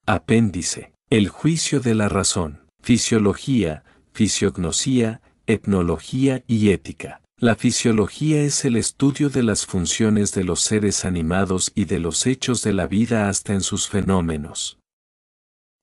Apéndice. El juicio de la razón. Fisiología, fisiognosía, etnología y ética. La fisiología es el estudio de las funciones de los seres animados y de los hechos de la vida hasta en sus fenómenos.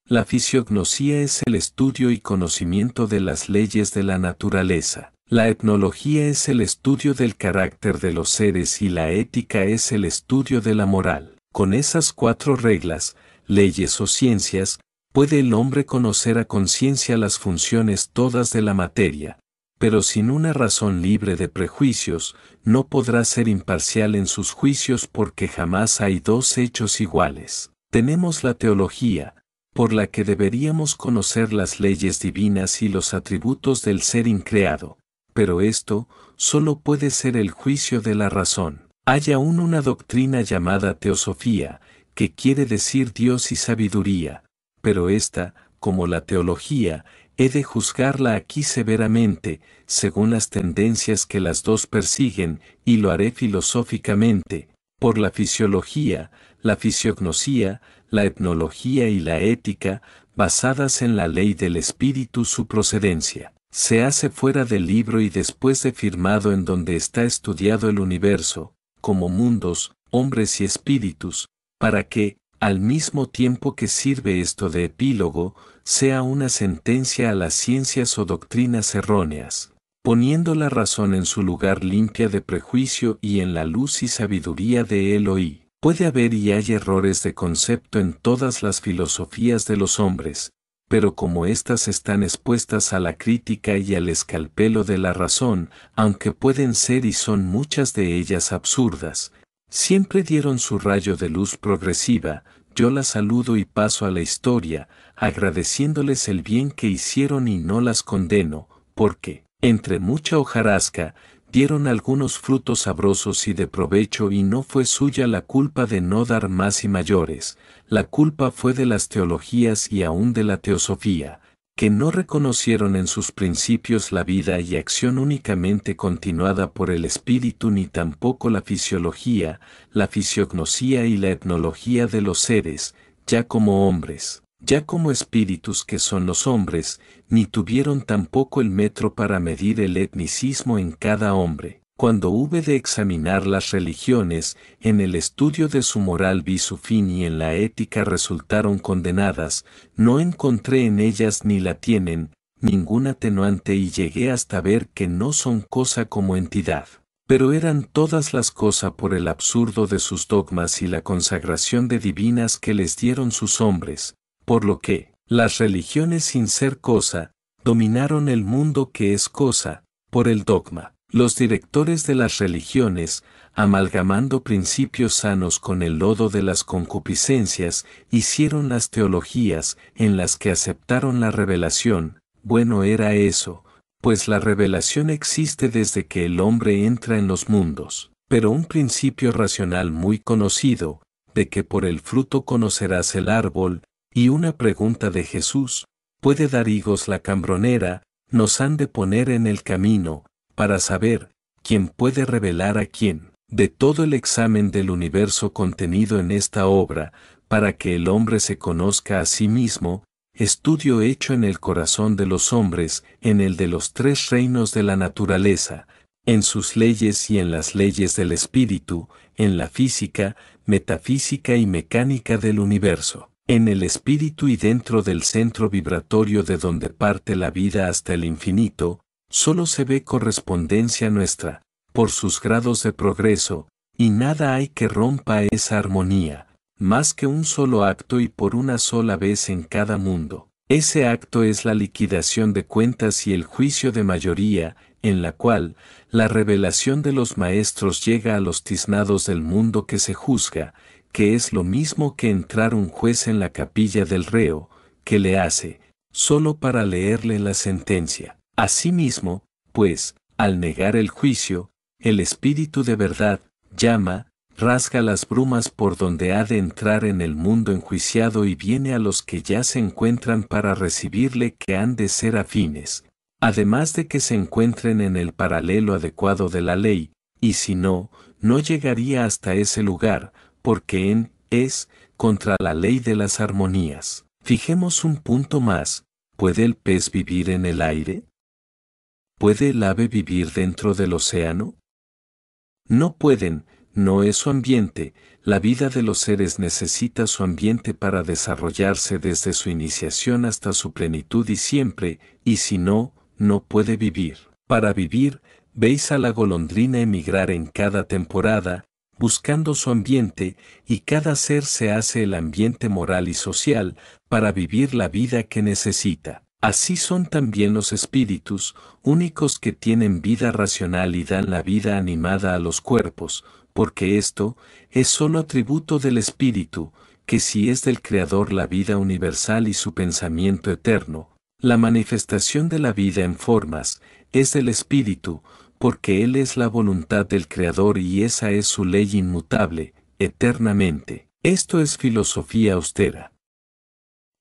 La fisiognosía es el estudio y conocimiento de las leyes de la naturaleza. La etnología es el estudio del carácter de los seres y la ética es el estudio de la moral. Con esas 4 reglas, leyes o ciencias, puede el hombre conocer a conciencia las funciones todas de la materia, pero sin una razón libre de prejuicios, no podrá ser imparcial en sus juicios porque jamás hay 2 hechos iguales. Tenemos la teología, por la que deberíamos conocer las leyes divinas y los atributos del ser increado, pero esto solo puede ser el juicio de la razón. Hay aún una doctrina llamada teosofía, que quiere decir Dios y sabiduría, pero esta, como la teología, he de juzgarla aquí severamente, según las tendencias que las 2 persiguen, y lo haré filosóficamente, por la fisiología, la fisiognosía, la etnología y la ética, basadas en la ley del espíritu su procedencia. Se hace fuera del libro y después de firmado en donde está estudiado el universo, como mundos, hombres y espíritus, para que, al mismo tiempo que sirve esto de epílogo, sea una sentencia a las ciencias o doctrinas erróneas, poniendo la razón en su lugar limpia de prejuicio y en la luz y sabiduría de Elohim. Puede haber y hay errores de concepto en todas las filosofías de los hombres, pero como éstas están expuestas a la crítica y al escalpelo de la razón, aunque pueden ser y son muchas de ellas absurdas, siempre dieron su rayo de luz progresiva. Yo las saludo y paso a la historia, agradeciéndoles el bien que hicieron y no las condeno, porque, entre mucha hojarasca, dieron algunos frutos sabrosos y de provecho y no fue suya la culpa de no dar más y mayores, la culpa fue de las teologías y aún de la teosofía, que no reconocieron en sus principios la vida y acción únicamente continuada por el espíritu ni tampoco la fisiología, la fisiognosía y la etnología de los seres, ya como hombres, ya como espíritus que son los hombres, ni tuvieron tampoco el metro para medir el etnicismo en cada hombre. Cuando hube de examinar las religiones, en el estudio de su moral vi su fin y en la ética resultaron condenadas, no encontré en ellas ni la tienen, ningún atenuante y llegué hasta ver que no son cosa como entidad. Pero eran todas las cosas por el absurdo de sus dogmas y la consagración de divinas que les dieron sus hombres, por lo que, las religiones sin ser cosa, dominaron el mundo que es cosa, por el dogma. Los directores de las religiones, amalgamando principios sanos con el lodo de las concupiscencias, hicieron las teologías, en las que aceptaron la revelación. Bueno era eso, pues la revelación existe desde que el hombre entra en los mundos, pero un principio racional muy conocido, de que por el fruto conocerás el árbol, y una pregunta de Jesús, ¿puede dar higos la cambronera?, nos han de poner en el camino, para saber, quién puede revelar a quién, de todo el examen del universo contenido en esta obra, para que el hombre se conozca a sí mismo, estudio hecho en el corazón de los hombres, en el de los 3 reinos de la naturaleza, en sus leyes y en las leyes del espíritu, en la física, metafísica y mecánica del universo, en el espíritu y dentro del centro vibratorio de donde parte la vida hasta el infinito. Solo se ve correspondencia nuestra, por sus grados de progreso, y nada hay que rompa esa armonía, más que un solo acto y por una sola vez en cada mundo. Ese acto es la liquidación de cuentas y el juicio de mayoría, en la cual, la revelación de los maestros llega a los tiznados del mundo que se juzga, que es lo mismo que entrar un juez en la capilla del reo, que le hace, solo para leerle la sentencia. Asimismo, pues, al negar el juicio, el espíritu de verdad, llama, rasga las brumas por donde ha de entrar en el mundo enjuiciado y viene a los que ya se encuentran para recibirle que han de ser afines, además de que se encuentren en el paralelo adecuado de la ley, y si no, no llegaría hasta ese lugar, porque es contra la ley de las armonías. Fijemos un punto más, ¿puede el pez vivir en el aire? ¿Puede el ave vivir dentro del océano? No pueden, no es su ambiente. La vida de los seres necesita su ambiente para desarrollarse desde su iniciación hasta su plenitud y siempre, y si no, no puede vivir. Para vivir, veis a la golondrina emigrar en cada temporada, buscando su ambiente, y cada ser se hace el ambiente moral y social para vivir la vida que necesita. Así son también los espíritus, únicos que tienen vida racional y dan la vida animada a los cuerpos, porque esto es solo atributo del espíritu, que si es del Creador la vida universal y su pensamiento eterno, la manifestación de la vida en formas, es del espíritu, porque Él es la voluntad del Creador y esa es su ley inmutable, eternamente. Esto es filosofía austera.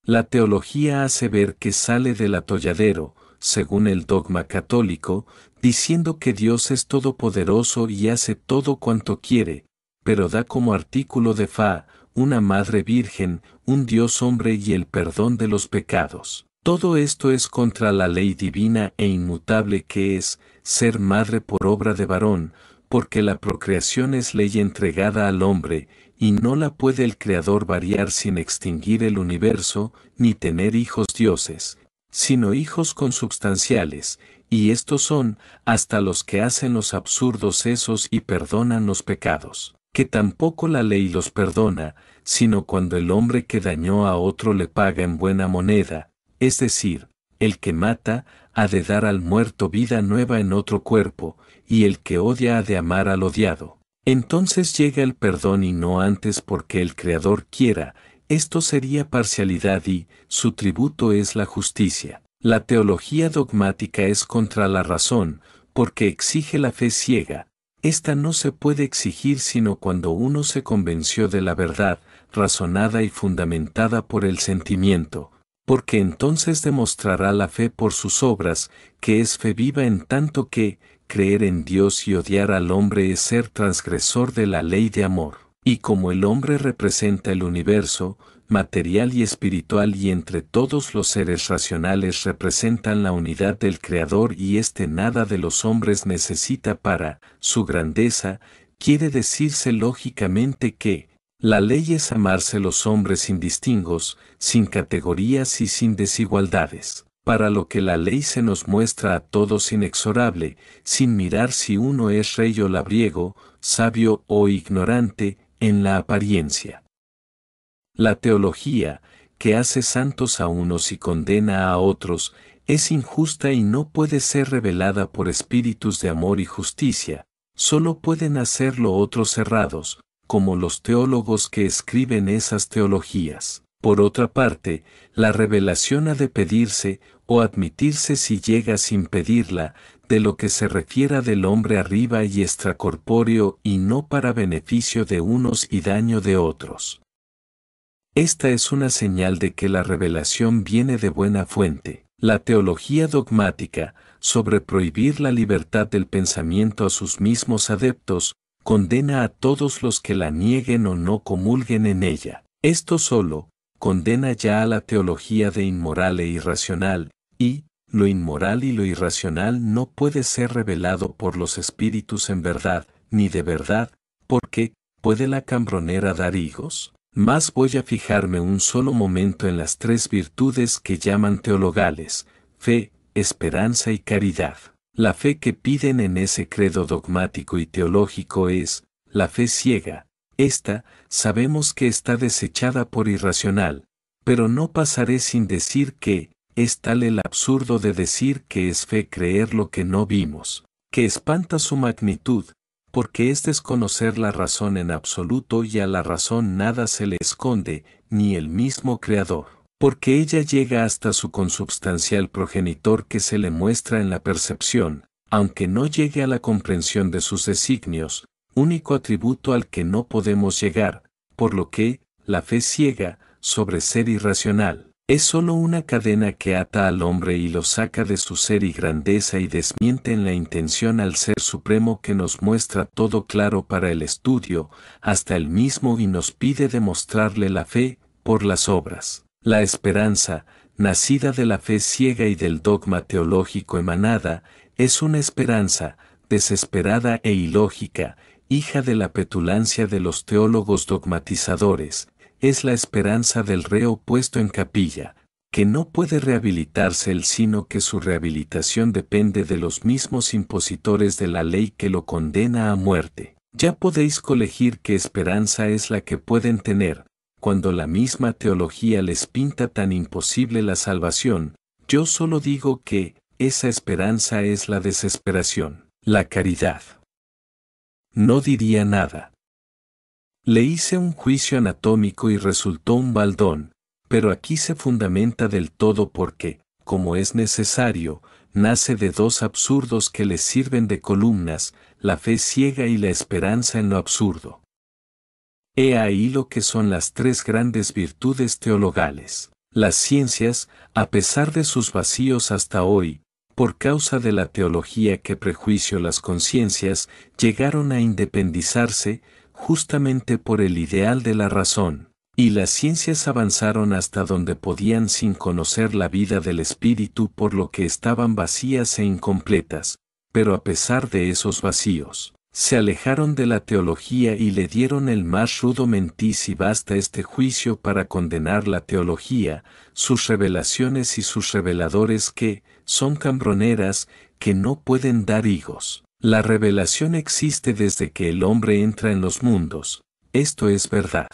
La teología hace ver que sale del atolladero, según el dogma católico, diciendo que Dios es todopoderoso y hace todo cuanto quiere, pero da como artículo de fa, una madre virgen, un Dios hombre y el perdón de los pecados. Todo esto es contra la ley divina e inmutable que es ser madre por obra de varón, porque la procreación es ley entregada al hombre, y no la puede el Creador variar sin extinguir el universo, ni tener hijos dioses, sino hijos consubstanciales, y estos son, hasta los que hacen los absurdos esos y perdonan los pecados, que tampoco la ley los perdona, sino cuando el hombre que dañó a otro le paga en buena moneda, es decir, el que mata, ha de dar al muerto vida nueva en otro cuerpo, y el que odia ha de amar al odiado. Entonces llega el perdón y no antes porque el Creador quiera, esto sería parcialidad y, su tributo es la justicia. La teología dogmática es contra la razón, porque exige la fe ciega. Esta no se puede exigir sino cuando uno se convenció de la verdad, razonada y fundamentada por el sentimiento, porque entonces demostrará la fe por sus obras, que es fe viva en tanto que, creer en Dios y odiar al hombre es ser transgresor de la ley de amor. Y como el hombre representa el universo, material y espiritual y entre todos los seres racionales representan la unidad del Creador y nada de los hombres necesita para su grandeza, quiere decirse lógicamente que la ley es amarse los hombres sin distingos, sin categorías y sin desigualdades. Para lo que la ley se nos muestra a todos inexorable, sin mirar si uno es rey o labriego, sabio o ignorante, en la apariencia. La teología, que hace santos a unos y condena a otros, es injusta y no puede ser revelada por espíritus de amor y justicia, solo pueden hacerlo otros errados, como los teólogos que escriben esas teologías. Por otra parte, la revelación ha de pedirse, o admitirse si llega sin pedirla, de lo que se refiera del hombre arriba y extracorpóreo y no para beneficio de unos y daño de otros. Esta es una señal de que la revelación viene de buena fuente. La teología dogmática, sobre prohibir la libertad del pensamiento a sus mismos adeptos, condena a todos los que la nieguen o no comulguen en ella. Esto solo, condena ya a la teología de inmoral e irracional, y, lo inmoral y lo irracional no puede ser revelado por los espíritus en verdad, ni de verdad, porque, ¿puede la cambronera dar higos? Mas voy a fijarme un solo momento en las tres virtudes que llaman teologales, fe, esperanza y caridad. La fe que piden en ese credo dogmático y teológico es, la fe ciega. Esta, sabemos que está desechada por irracional, pero no pasaré sin decir que, es tal el absurdo de decir que es fe creer lo que no vimos, que espanta su magnitud, porque es desconocer la razón en absoluto y a la razón nada se le esconde, ni el mismo Creador, porque ella llega hasta su consubstancial progenitor que se le muestra en la percepción, aunque no llegue a la comprensión de sus designios, único atributo al que no podemos llegar, por lo que, la fe ciega, sobre ser irracional, Es sólo una cadena que ata al hombre y lo saca de su ser y grandeza y desmiente en la intención al Ser Supremo que nos muestra todo claro para el estudio, hasta el mismo y nos pide demostrarle la fe, por las obras. La esperanza, nacida de la fe ciega y del dogma teológico emanada, es una esperanza, desesperada e ilógica, hija de la petulancia de los teólogos dogmatizadores. Es la esperanza del reo puesto en capilla, que no puede rehabilitarse él sino que su rehabilitación depende de los mismos impositores de la ley que lo condena a muerte. Ya podéis colegir qué esperanza es la que pueden tener, cuando la misma teología les pinta tan imposible la salvación. Yo solo digo que esa esperanza es la desesperación, la caridad. No diría nada. Le hice un juicio anatómico y resultó un baldón, pero aquí se fundamenta del todo porque, como es necesario, nace de dos absurdos que les sirven de columnas, la fe ciega y la esperanza en lo absurdo. He ahí lo que son las tres grandes virtudes teologales. Las ciencias, a pesar de sus vacíos hasta hoy, por causa de la teología que prejuició las conciencias, llegaron a independizarse, justamente por el ideal de la razón, y las ciencias avanzaron hasta donde podían sin conocer la vida del espíritu por lo que estaban vacías e incompletas, pero a pesar de esos vacíos, se alejaron de la teología y le dieron el más rudo mentiz y basta este juicio para condenar la teología, sus revelaciones y sus reveladores que, son cambroneras, que no pueden dar higos. La revelación existe desde que el hombre entra en los mundos, esto es verdad.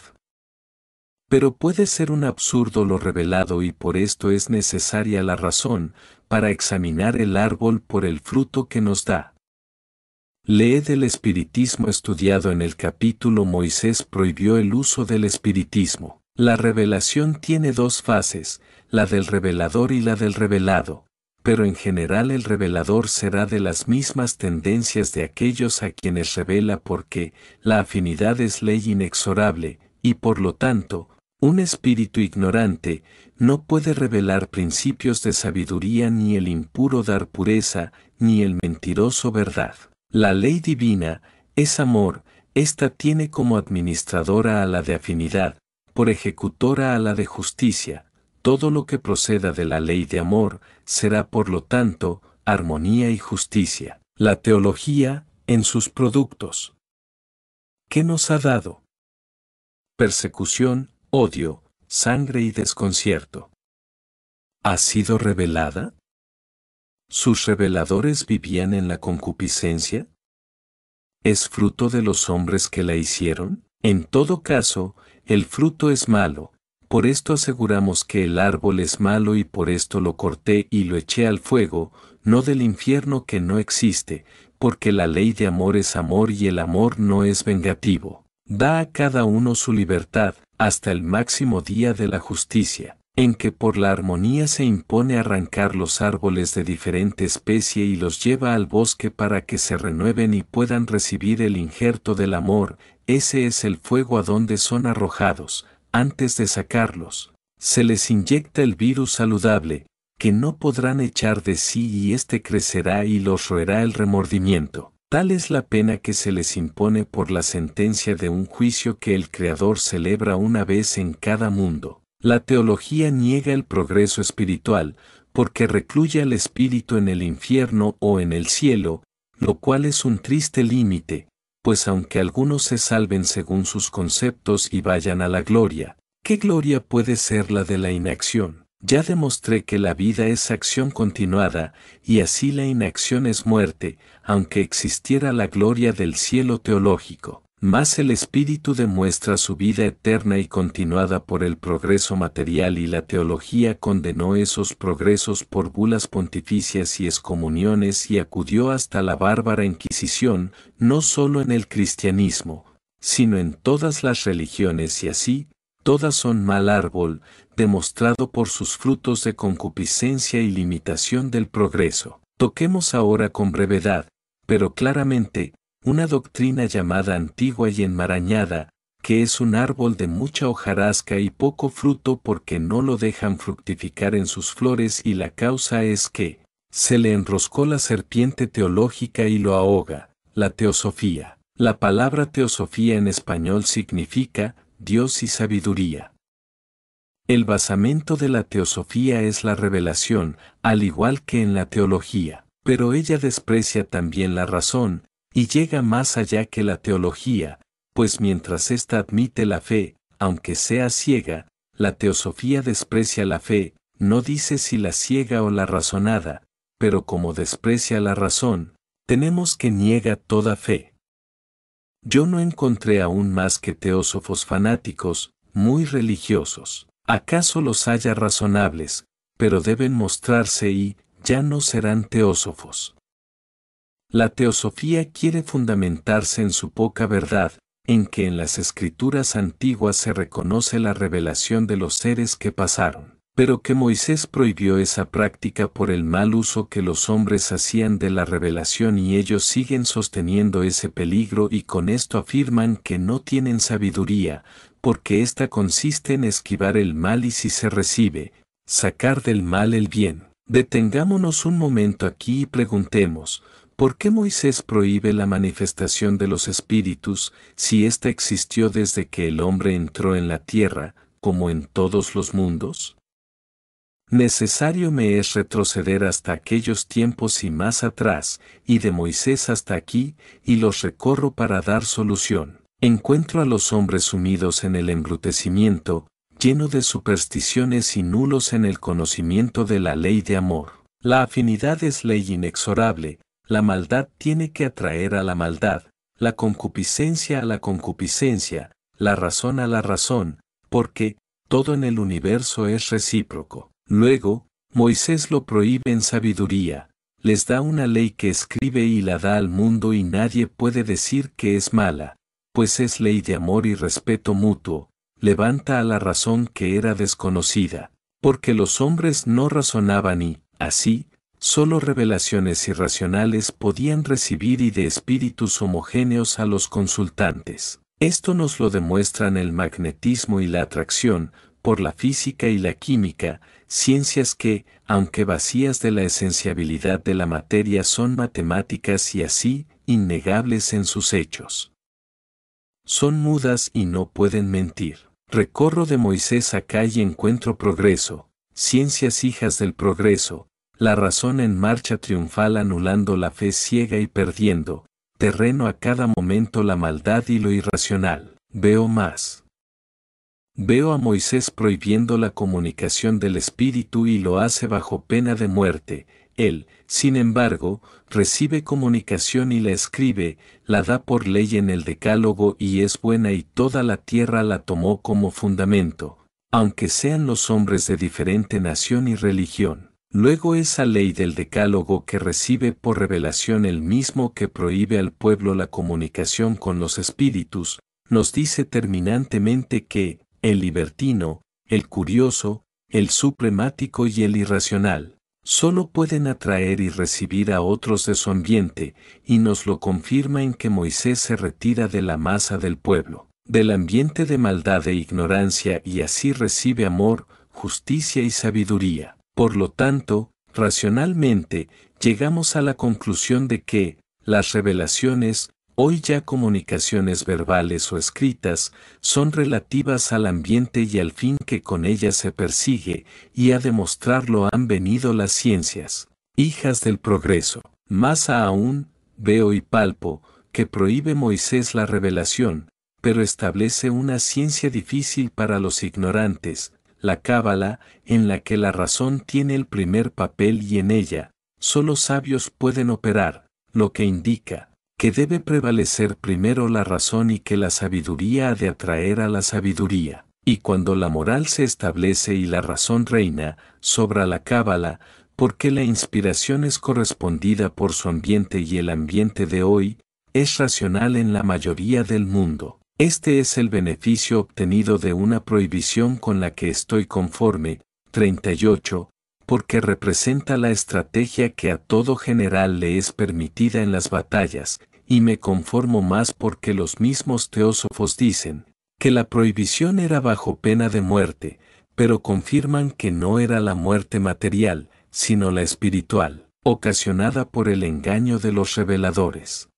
Pero puede ser un absurdo lo revelado y por esto es necesaria la razón, para examinar el árbol por el fruto que nos da. Leed el espiritismo estudiado en el capítulo Moisés prohibió el uso del espiritismo. La revelación tiene dos fases, la del revelador y la del revelado. Pero en general el revelador será de las mismas tendencias de aquellos a quienes revela porque la afinidad es ley inexorable, y por lo tanto, un espíritu ignorante no puede revelar principios de sabiduría ni el impuro dar pureza, ni el mentiroso verdad. La ley divina es amor, ésta tiene como administradora a la de afinidad, por ejecutora a la de justicia. Todo lo que proceda de la ley de amor, será por lo tanto, armonía y justicia. La teología, en sus productos. ¿Qué nos ha dado? Persecución, odio, sangre y desconcierto. ¿Ha sido revelada? ¿Sus reveladores vivían en la concupiscencia? ¿Es fruto de los hombres que la hicieron? En todo caso, el fruto es malo. Por esto aseguramos que el árbol es malo y por esto lo corté y lo eché al fuego, no del infierno que no existe, porque la ley de amor es amor y el amor no es vengativo. Da a cada uno su libertad, hasta el máximo día de la justicia, en que por la armonía se impone arrancar los árboles de diferente especie y los lleva al bosque para que se renueven y puedan recibir el injerto del amor, ese es el fuego a donde son arrojados. Antes de sacarlos, se les inyecta el virus saludable, que no podrán echar de sí y éste crecerá y los roerá el remordimiento. Tal es la pena que se les impone por la sentencia de un juicio que el Creador celebra una vez en cada mundo. La teología niega el progreso espiritual, porque recluye al espíritu en el infierno o en el cielo, lo cual es un triste límite. Pues aunque algunos se salven según sus conceptos y vayan a la gloria, ¿qué gloria puede ser la de la inacción? Ya demostré que la vida es acción continuada, y así la inacción es muerte, aunque existiera la gloria del cielo teológico. Mas el espíritu demuestra su vida eterna y continuada por el progreso material y la teología condenó esos progresos por bulas pontificias y excomuniones y acudió hasta la bárbara Inquisición, no solo en el cristianismo, sino en todas las religiones y así, todas son mal árbol, demostrado por sus frutos de concupiscencia y limitación del progreso. Toquemos ahora con brevedad, pero claramente, una doctrina llamada antigua y enmarañada, que es un árbol de mucha hojarasca y poco fruto porque no lo dejan fructificar en sus flores, y la causa es que se le enroscó la serpiente teológica y lo ahoga, la teosofía. La palabra teosofía en español significa Dios y sabiduría. El basamento de la teosofía es la revelación, al igual que en la teología, pero ella desprecia también la razón, y llega más allá que la teología, pues mientras ésta admite la fe, aunque sea ciega, la teosofía desprecia la fe, no dice si la ciega o la razonada, pero como desprecia la razón, tenemos que niega toda fe. Yo no encontré aún más que teósofos fanáticos, muy religiosos. ¿Acaso los haya razonables, pero deben mostrarse y ya no serán teósofos? La teosofía quiere fundamentarse en su poca verdad, en que en las escrituras antiguas se reconoce la revelación de los seres que pasaron, pero que Moisés prohibió esa práctica por el mal uso que los hombres hacían de la revelación, y ellos siguen sosteniendo ese peligro y con esto afirman que no tienen sabiduría, porque ésta consiste en esquivar el mal y, si se recibe, sacar del mal el bien. Detengámonos un momento aquí y preguntemos, ¿por qué Moisés prohíbe la manifestación de los espíritus si ésta existió desde que el hombre entró en la tierra, como en todos los mundos? Necesario me es retroceder hasta aquellos tiempos y más atrás, y de Moisés hasta aquí, y los recorro para dar solución. Encuentro a los hombres sumidos en el embrutecimiento, lleno de supersticiones y nulos en el conocimiento de la ley de amor. La afinidad es ley inexorable, la maldad tiene que atraer a la maldad, la concupiscencia a la concupiscencia, la razón a la razón, porque todo en el universo es recíproco. Luego, Moisés lo prohíbe en sabiduría, les da una ley que escribe y la da al mundo, y nadie puede decir que es mala, pues es ley de amor y respeto mutuo, levanta a la razón que era desconocida, porque los hombres no razonaban y, así, solo revelaciones irracionales podían recibir y de espíritus homogéneos a los consultantes. Esto nos lo demuestran el magnetismo y la atracción, por la física y la química, ciencias que, aunque vacías de la esenciabilidad de la materia, son matemáticas y así, innegables en sus hechos. Son mudas y no pueden mentir. Recorro de Moisés acá y encuentro progreso, ciencias hijas del progreso, la razón en marcha triunfal anulando la fe ciega y perdiendo terreno a cada momento la maldad y lo irracional. Veo más. Veo a Moisés prohibiendo la comunicación del Espíritu y lo hace bajo pena de muerte. Él, sin embargo, recibe comunicación y la escribe, la da por ley en el Decálogo y es buena, y toda la tierra la tomó como fundamento, aunque sean los hombres de diferente nación y religión. Luego esa ley del Decálogo que recibe por revelación el mismo que prohíbe al pueblo la comunicación con los espíritus, nos dice terminantemente que el libertino, el curioso, el supremático y el irracional solo pueden atraer y recibir a otros de su ambiente, y nos lo confirma en que Moisés se retira de la masa del pueblo, del ambiente de maldad e ignorancia, y así recibe amor, justicia y sabiduría. Por lo tanto, racionalmente, llegamos a la conclusión de que las revelaciones, hoy ya comunicaciones verbales o escritas, son relativas al ambiente y al fin que con ellas se persigue, y a demostrarlo han venido las ciencias, hijas del progreso. Más aún, veo y palpo, que prohíbe Moisés la revelación, pero establece una ciencia difícil para los ignorantes, la cábala, en la que la razón tiene el primer papel y en ella, solo sabios pueden operar, lo que indica que debe prevalecer primero la razón y que la sabiduría ha de atraer a la sabiduría. Y cuando la moral se establece y la razón reina, sobra la cábala, porque la inspiración es correspondida por su ambiente y el ambiente de hoy es racional en la mayoría del mundo. Este es el beneficio obtenido de una prohibición con la que estoy conforme. 38. Porque representa la estrategia que a todo general le es permitida en las batallas, y me conformo más porque los mismos teósofos dicen que la prohibición era bajo pena de muerte, pero confirman que no era la muerte material, sino la espiritual, ocasionada por el engaño de los reveladores.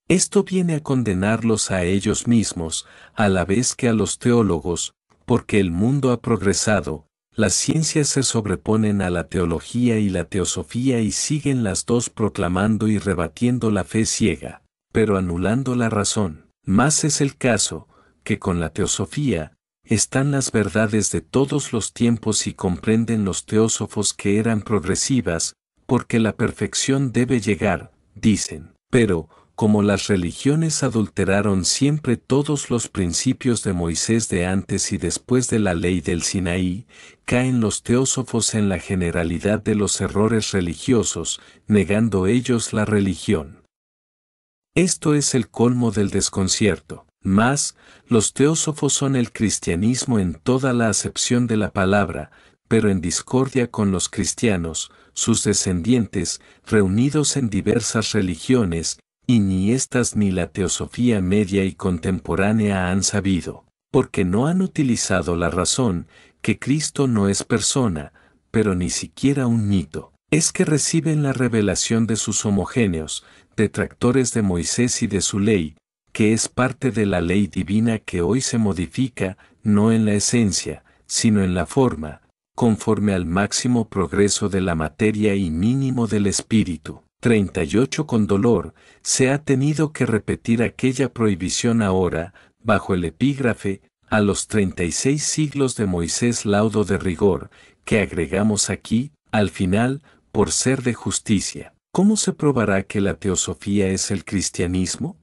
Esto viene a condenarlos a ellos mismos, a la vez que a los teólogos, porque el mundo ha progresado, las ciencias se sobreponen a la teología y la teosofía y siguen las dos proclamando y rebatiendo la fe ciega, pero anulando la razón. Más es el caso, que con la teosofía, están las verdades de todos los tiempos y comprenden los teósofos que eran progresivas, porque la perfección debe llegar, dicen, pero, como las religiones adulteraron siempre todos los principios de Moisés de antes y después de la ley del Sinaí, caen los teósofos en la generalidad de los errores religiosos, negando ellos la religión. Esto es el colmo del desconcierto. Mas, los teósofos son el cristianismo en toda la acepción de la palabra, pero en discordia con los cristianos, sus descendientes, reunidos en diversas religiones, y ni éstas ni la teosofía media y contemporánea han sabido, porque no han utilizado la razón, que Cristo no es persona, pero ni siquiera un mito. Es que reciben la revelación de sus homogéneos, detractores de Moisés y de su ley, que es parte de la ley divina que hoy se modifica, no en la esencia, sino en la forma, conforme al máximo progreso de la materia y mínimo del espíritu. 38 Con dolor, se ha tenido que repetir aquella prohibición ahora, bajo el epígrafe, a los 36 siglos de Moisés laudo de rigor, que agregamos aquí, al final, por ser de justicia. ¿Cómo se probará que la teosofía es el cristianismo?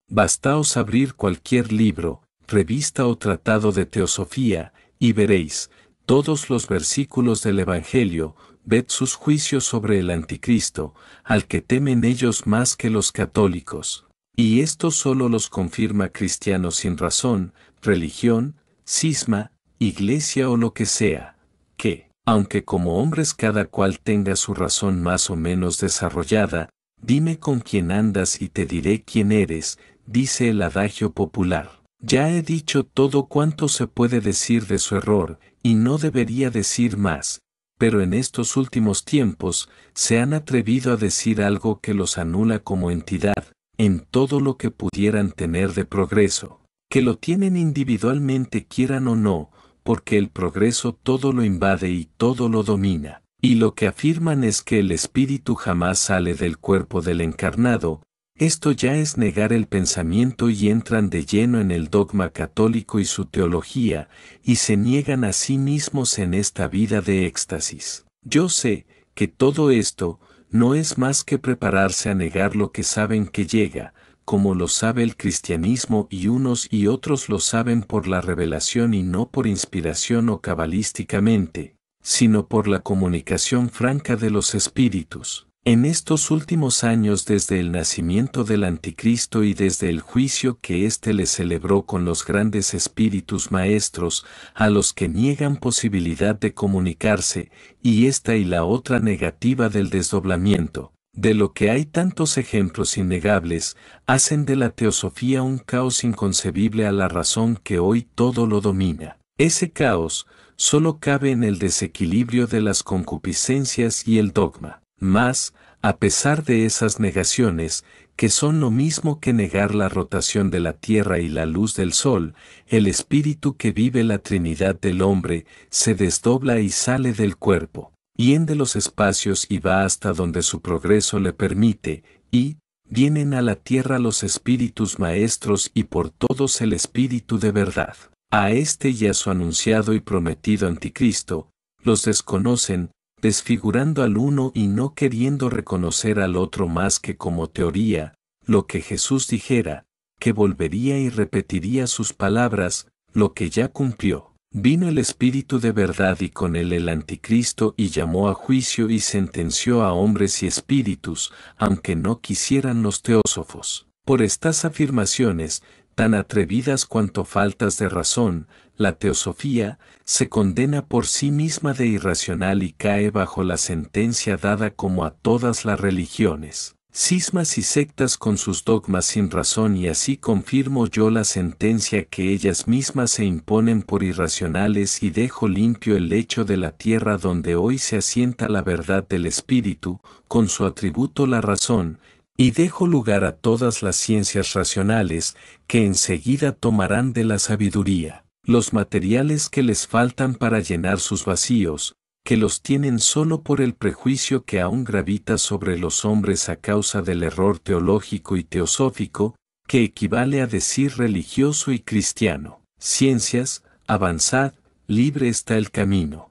Bastaos abrir cualquier libro, revista o tratado de teosofía, y veréis, todos los versículos del Evangelio, ved sus juicios sobre el anticristo, al que temen ellos más que los católicos. Y esto solo los confirma cristianos sin razón, religión, cisma, iglesia o lo que sea, que, aunque como hombres cada cual tenga su razón más o menos desarrollada, dime con quién andas y te diré quién eres, dice el adagio popular. Ya he dicho todo cuanto se puede decir de su error, y no debería decir más, pero en estos últimos tiempos se han atrevido a decir algo que los anula como entidad, en todo lo que pudieran tener de progreso, que lo tienen individualmente quieran o no, porque el progreso todo lo invade y todo lo domina, y lo que afirman es que el espíritu jamás sale del cuerpo del encarnado. Esto ya es negar el pensamiento y entran de lleno en el dogma católico y su teología, y se niegan a sí mismos en esta vida de éxtasis. Yo sé que todo esto no es más que prepararse a negar lo que saben que llega, como lo sabe el cristianismo y unos y otros lo saben por la revelación y no por inspiración o cabalísticamente, sino por la comunicación franca de los espíritus. En estos últimos años desde el nacimiento del anticristo y desde el juicio que éste le celebró con los grandes espíritus maestros, a los que niegan posibilidad de comunicarse, y esta y la otra negativa del desdoblamiento, de lo que hay tantos ejemplos innegables, hacen de la teosofía un caos inconcebible a la razón que hoy todo lo domina. Ese caos solo cabe en el desequilibrio de las concupiscencias y el dogma. Mas, a pesar de esas negaciones, que son lo mismo que negar la rotación de la tierra y la luz del sol, el espíritu que vive la Trinidad del hombre se desdobla y sale del cuerpo, hiende los espacios y va hasta donde su progreso le permite, y vienen a la tierra los espíritus maestros y por todos el espíritu de verdad. A este y a su anunciado y prometido anticristo, los desconocen, desfigurando al uno y no queriendo reconocer al otro más que como teoría, lo que Jesús dijera, que volvería y repetiría sus palabras, lo que ya cumplió. Vino el Espíritu de verdad y con él el anticristo y llamó a juicio y sentenció a hombres y espíritus, aunque no quisieran los teósofos. Por estas afirmaciones, tan atrevidas cuanto faltas de razón, la teosofía se condena por sí misma de irracional y cae bajo la sentencia dada como a todas las religiones. cismas y sectas con sus dogmas sin razón, y así confirmo yo la sentencia que ellas mismas se imponen por irracionales, y dejo limpio el lecho de la tierra donde hoy se asienta la verdad del espíritu, con su atributo la razón, y dejo lugar a todas las ciencias racionales, que enseguida tomarán de la sabiduría los materiales que les faltan para llenar sus vacíos, que los tienen solo por el prejuicio que aún gravita sobre los hombres a causa del error teológico y teosófico, que equivale a decir religioso y cristiano. Ciencias, avanzad, libre está el camino.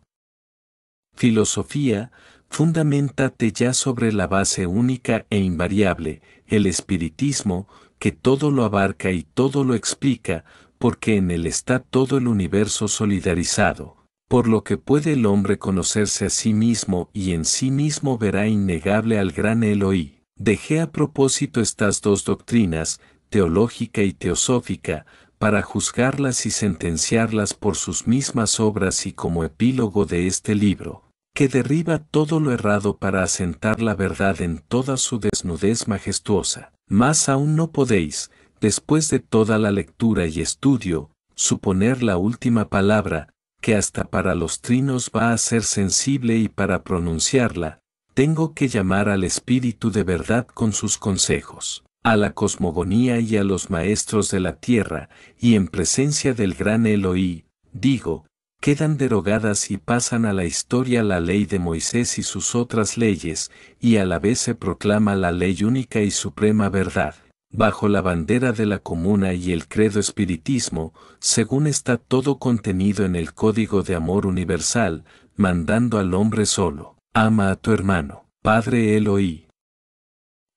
Filosofía, fundamentate ya sobre la base única e invariable, el espiritismo, que todo lo abarca y todo lo explica, porque en él está todo el universo solidarizado, por lo que puede el hombre conocerse a sí mismo y en sí mismo verá innegable al gran Elohí. Dejé a propósito estas dos doctrinas, teológica y teosófica, para juzgarlas y sentenciarlas por sus mismas obras y como epílogo de este libro, que derriba todo lo errado para asentar la verdad en toda su desnudez majestuosa. Mas aún no podéis, después de toda la lectura y estudio, suponer la última palabra, que hasta para los trinos va a ser sensible, y para pronunciarla, tengo que llamar al Espíritu de verdad con sus consejos, a la cosmogonía y a los maestros de la tierra, y en presencia del gran Elohí, digo, quedan derogadas y pasan a la historia la ley de Moisés y sus otras leyes, y a la vez se proclama la ley única y suprema verdad, bajo la bandera de la comuna y el credo espiritismo, según está todo contenido en el código de amor universal, mandando al hombre solo, ama a tu hermano, Padre Elohí.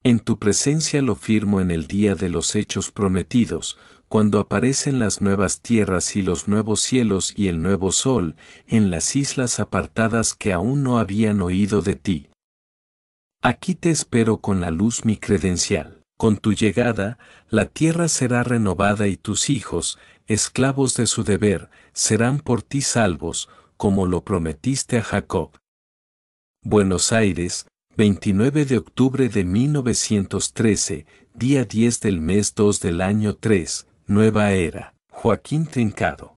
En tu presencia lo firmo en el día de los hechos prometidos, cuando aparecen las nuevas tierras y los nuevos cielos y el nuevo sol, en las islas apartadas que aún no habían oído de ti. Aquí te espero con la luz mi credencial. Con tu llegada, la tierra será renovada y tus hijos, esclavos de su deber, serán por ti salvos, como lo prometiste a Jacob. Buenos Aires, 29 de octubre de 1913, día 10 del mes 2 del año 3, Nueva Era. Joaquín Trincado.